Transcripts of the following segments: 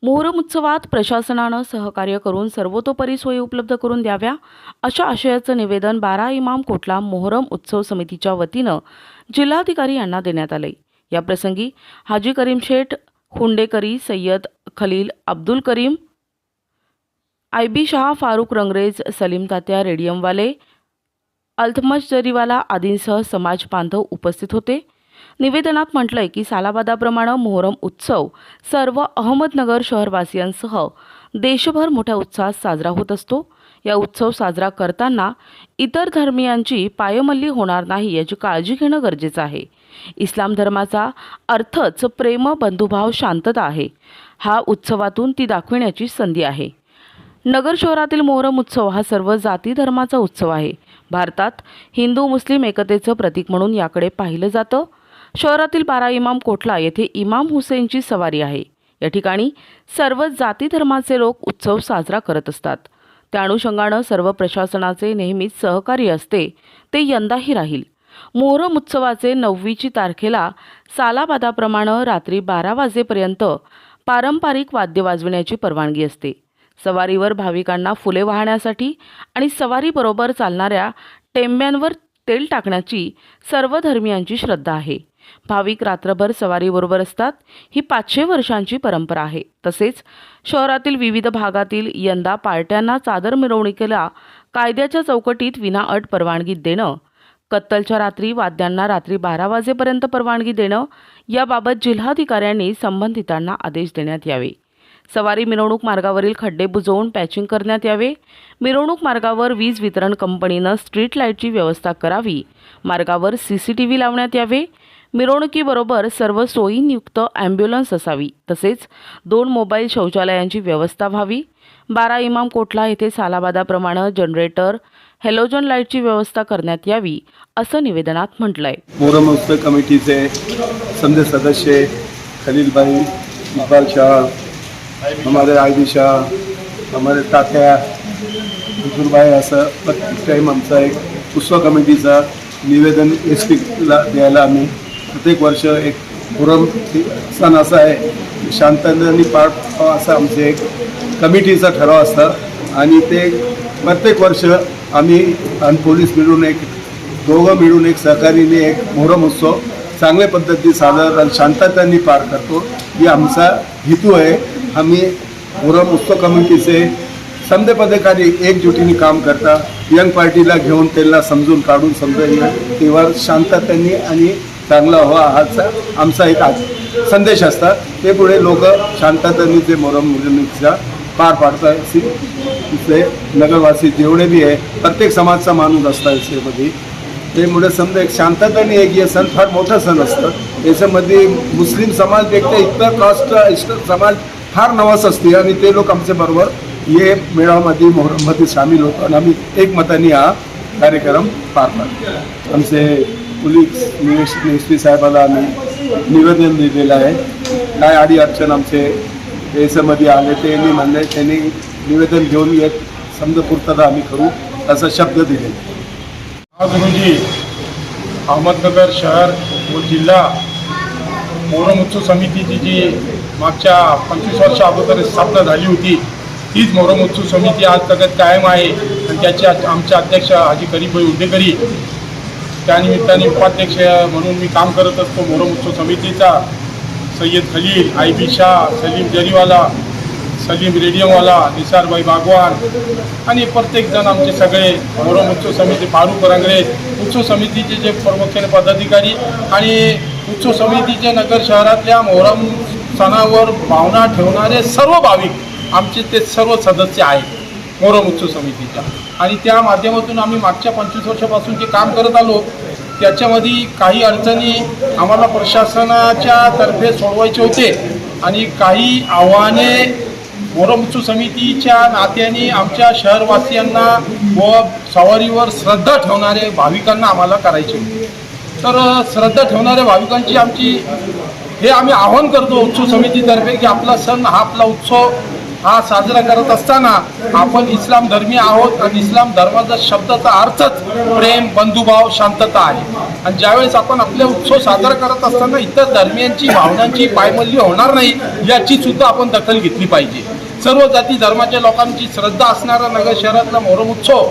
मोहरम उत्सवात प्रशासनानं सहकार्य करून सर्वतोपरी सोयी उपलब्ध करून द्याव्या अशा आशयाचं निवेदन बारा इमाम कोटला मोहरम उत्सव समितीच्या वतीनं जिल्हाधिकारी यांना देण्यात आले। या प्रसंगी हाजी करीम शेठ, हुंडेकरी, सय्यद खलील, अब्दुल करीम, आयबी शाह, फारूक रंगरेज, सलीम तात्या रेडियमवाले, अल्तमश जरीवाला आदींसह समाज बांधव उपस्थित होते। निवेदनात म्हटलंय की सालाबादाप्रमाणे मोहरम उत्सव सर्व अहमदनगर शहरवासियांसह देशभर मोठ्या उत्साहात साजरा होत असतो। या उत्सव साजरा करताना इतर धर्मियांची पायमल्ली होणार नाही याची काळजी घेणं गरजेचं आहे। इस्लाम धर्माचा अर्थच प्रेम, बंधुभाव, शांतता आहे। हा उत्सवातून ती दाखविण्याची संधी आहे। नगर शहरातील मोहरम उत्सव हा सर्व जाती धर्माचा उत्सव आहे। भारतात हिंदू मुस्लिम एकतेचं प्रतीक म्हणून याकडे पाहिलं जातं। शहरातील बारा इमाम कोटला येथे इमाम हुसेनची सवारी आहे। या ठिकाणी सर्व जाती धर्माचे लोक उत्सव साजरा करत असतात। त्या अनुषंगानं सर्व प्रशासनाचे नेहमीच सहकार्य असते, ते यंदाही राहील। मोहरम उत्सवाचे 9वी तारखेला सालाबादाप्रमाणे रात्री 12 वाजेपर्यंत पारंपरिक वाद्य वाजविण्याची परवानगी असते। सवारीवर भाविकांना फुले वाहण्यासाठी आणि सवारीबरोबर चालणाऱ्या टेंब्यांवर तेल टाकण्याची सर्व धर्मियांची श्रद्धा आहे। भाविक रात्रभर सवारीबरोबर असतात। ही 500 वर्षांची परंपरा आहे। तसेच शहरातील विविध भागातील यंदा पार्ट्यांना चादर मिरवणुकीला कायद्याच्या चौकटीत विनाअट परवानगी देणं, कत्तलच्या रात्री वाद्यांना रात्री 12 वाजेपर्यंत परवानगी देणं याबाबत जिल्हाधिकाऱ्यांनी संबंधितांना आदेश देण्यात यावे। सवारी मिरवणूक मार्गावरील खड्डे बुजवून पॅचिंग करण्यात यावे। मिरवणूक मार्गावर वीज वितरण कंपनीनं स्ट्रीट लाईटची व्यवस्था करावी। मार्गावर CCTV लावण्यात यावे। मिरवणुकीबरोबर सर्व सोयींयुक्त ॲम्ब्युलन्स असावी। तसेच 2 मोबाईल शौचालयांची व्यवस्था व्हावी। बारा इमाम कोटला येथे सालाबादाप्रमाणे जनरेटर, हॅलोजन लाईटची व्यवस्था करण्यात यावी असं निवेदनात म्हटलंय। मोहरम उत्सव कमिटीचे समझे सदस्य खलील भाई, इकबाल शाह, हमारे आयबी शाह, हमारे तात्या, हुजूर भाई, असं प्रत्येक टाईम आमचा एक उत्सव कमिटीचा निवेदन SP-ला द्यायला आम्ही प्रत्येक वर्ष एक मोहरम सण असा आहे शांततेने पार पाडावा असा आमचे एक कमिटीचा ठराव असतं आणि ते प्रत्येक वर्ष आम्ही आणि पोलीस मिळून दोघं मिळून एक सहकारीने एक मोहरम उत्सव चांगल्या पद्धतीने साजरा आणि शांततेने पार करतो। ही आमचा हेतू आहे। आम्ही मोहरम उत्सव कमिटीचे समजे पदाधिकारी एकजुटीने काम करता, यंग पार्टीला घेऊन त्यांना समजून काढून तेव्हा शांततेने आणि चांगला व्हावा हाचा आमचा एक संदेश असता। ते पुढे लोक शांततेने ते मोहरमचा पार पाडतात। इथले नगरवासी जेवढे बी आहे प्रत्येक समाजचा माणूस असता याच्यामध्ये, त्यामुळे समजा एक शांततेने एक हे सण फार मोठा सण असतं। याच्यामध्ये मुस्लिम समाजपेक्षा इतर कास्ट समाज फार नवास असते आणि ते लोक आमच्या बरोबर हे मेळाव्यामध्ये मोहरममध्ये सामील होतो आणि आम्ही एकमताने हा कार्यक्रम पार पाडतो। आमचे पोलीस SP साहेबाला आम्ही निवेदन दिलेलं आहे। काय अडी अडचण आमचे याच्यामध्ये आले ते म्हणले त्यांनी निवेदन घेऊन एक समजा पूर्तता आम्ही करू असा शब्द दिले। आज रोजी अहमदनगर शहर व जिल्हा मोहरम उत्सव समितीची जी मागच्या 25 वर्षा अगोदर स्थापना झाली होती, तीच मोहरम उत्सव समिती आज तगत कायम आहे आणि त्याचे आमचे अध्यक्ष हाजी करीम भाई हुंडेकरी, त्यानिमित्ताने उपाध्यक्ष म्हणून मी काम करत असतो। मोहरम उत्सव समितीचा सय्यद खलील, आयबी शाह, सलीम जरीवाला, सलीम रेडियमवाला, निसारभाई बागवान आणि प्रत्येकजण आमचे सगळे मोहरम उत्सव समिती, फारूक रंगरेज, उत्सव समितीचे जे प्रामुख्याने पदाधिकारी आणि उत्सव समितीचे नगर शहरातल्या मोहरम सणावर भावना ठेवणारे सर्व भाविक आमचे ते सर्व सदस्य आहेत मोहरम उत्सव समितीच्या। आणि त्या माध्यमातून आम्ही मागच्या 25 वर्षापासून जे काम करत आलो त्याच्यामध्ये काही अडचणी आम्हाला प्रशासनाच्या तर्फे सोडवायचे होते आणि काही आव्हाने मोहरम उत्सव समितीच्या नात्याने आमच्या शहरवासियांना व सवारीवर श्रद्धा ठेवणारे भाविकांना आम्हाला करायचे होते। तर श्रद्धा ठेवणाऱ्या भाविकांची आम्ही आवाहन करतो उत्सव समितीतर्फे की आपला सण हा आपला उत्सव हा साजरा करत असताना आपण इस्लाम धर्मीय आहोत आणि इस्लाम धर्माचा शब्दाचा अर्थच प्रेम, बंधुभाव, शांतता आहे. आणि ज्यावेळेस आपण आपले उत्सव साजरा करत असताना इतर धर्मियांची भावनांची पायमल्ली होणार नाही याची सुद्धा आपण दखल घेतली पाहिजे. सर्व जाती धर्माच्या लोकांची श्रद्धा असणारा नगर शहरातला मोहरम उत्सव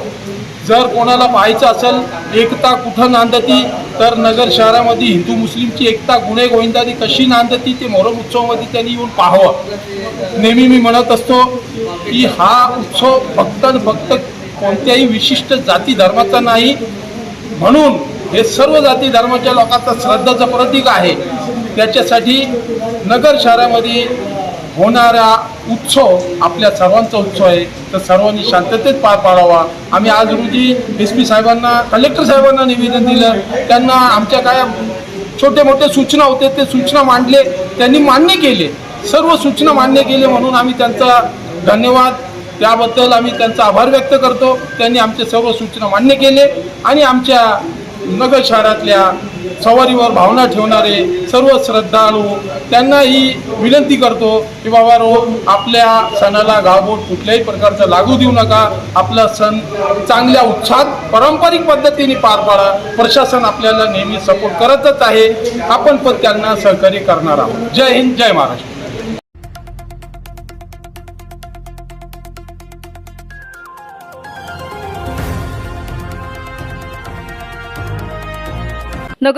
जर कोणाला पाहायचं असेल एकता कुठं नांदती तर नगर शहरामध्ये हिंदू मुस्लिमची एकता गुणे गोविंदादी कशी नांदती ते मोहरम उत्सवामध्ये त्यांनी येऊन पाहावं. नेहमी मी म्हणत असतो की हा उत्सव फक्त कोणत्याही विशिष्ट जाती धर्माचा नाही, म्हणून हे सर्व जाती धर्माच्या लोकांचा श्रद्धाचं प्रतीक आहे. त्याच्यासाठी नगर शहरामध्ये होणारा उत्सव आपल्या सर्वांचा उत्सव आहे, तर सर्वांनी शांततेत पार पाडावा. आम्ही आज रोजी SP साहेबांना, कलेक्टर साहेबांना निवेदन दिलं. त्यांना आमच्या काय छोटे मोठे सूचना होते ते सूचना मांडले, त्यांनी मान्य केले. सर्व सूचना मान्य केले म्हणून आम्ही त्यांचा धन्यवाद, त्याबद्दल आम्ही त्यांचा आभार व्यक्त करतो. त्यांनी आमचे सर्व सूचना मान्य केले आणि आमच्या नगर शहरातल्या सवारीवर भावना ठेवणारे सर्व श्रद्धाळू त्यांना ही विनंती करतो की बाबा आपल्या सणाला गावबोट कुठल्याही प्रकारचं लागू देऊ नका. आपला सण चांगल्या उत्साहात पारंपरिक पद्धतीने पार पाडा. प्रशासन आपल्याला नेहमी सपोर्ट करतच आहे, आपण पण त्यांना सहकार्य करणार आहोत. जय हिंद, जय महाराष्ट्र.